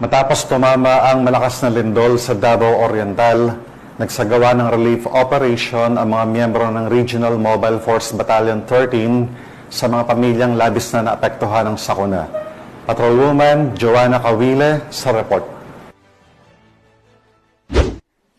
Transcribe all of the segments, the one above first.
Matapos tumama ang malakas na lindol sa Davao Oriental, nagsagawa ng relief operation ang mga miyembro ng Regional Mobile Force Battalion 13 sa mga pamilyang labis na naapektuhan ng sakuna. Patrolwoman Joanna Cawile sa report.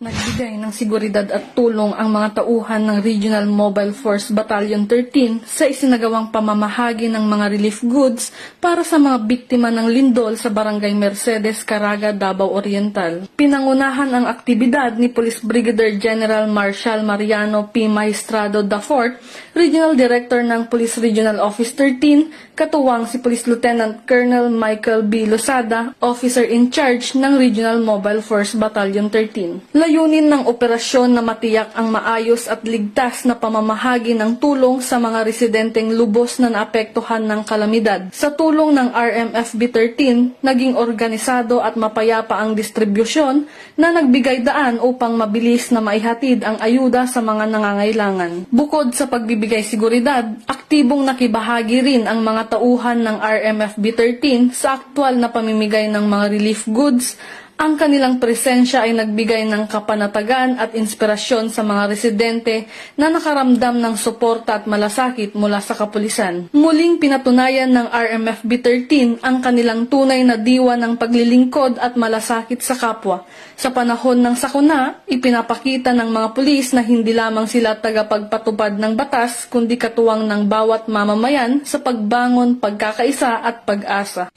Nagbigay ng seguridad at tulong ang mga tauhan ng Regional Mobile Force Battalion 13 sa isinagawang pamamahagi ng mga relief goods para sa mga biktima ng lindol sa Barangay Mercedes, Caraga, Davao Oriental. Pinangunahan ang aktibidad ni Police Brigadier General Marshal Mariano P. Maestrado IV, Regional Director ng Police Regional Office 13, katuwang si Police Lieutenant Colonel Michael B. Losada, Officer in Charge ng Regional Mobile Force Battalion 13. Layunin ng operasyon na matiyak ang maayos at ligtas na pamamahagi ng tulong sa mga residenteng lubos na naapektuhan ng kalamidad. Sa tulong ng RMFB 13, naging organisado at mapayapa ang distribusyon na nagbigay daan upang mabilis na maihatid ang ayuda sa mga nangangailangan. Bukod sa pagbibigay seguridad, aktibong nakibahagi rin ang mga tauhan ng RMFB 13 sa aktwal na pamimigay ng mga relief goods. Ang kanilang presensya ay nagbigay ng kapanatagan at inspirasyon sa mga residente na nakaramdam ng suporta at malasakit mula sa kapulisan. Muling pinatunayan ng RMFB 13 ang kanilang tunay na diwa ng paglilingkod at malasakit sa kapwa. Sa panahon ng sakuna, ipinapakita ng mga pulis na hindi lamang sila tagapagpatupad ng batas kundi katuwang ng bawat mamamayan sa pagbangon, pagkakaisa at pag-asa.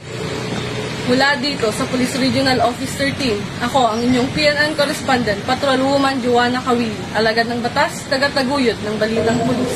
Mula dito sa Police Regional Office 13, ako ang inyong PNN Correspondent, Patrolwoman Joanna Cawile, alagad ng batas, tagataguyod ng Balitang Pulis.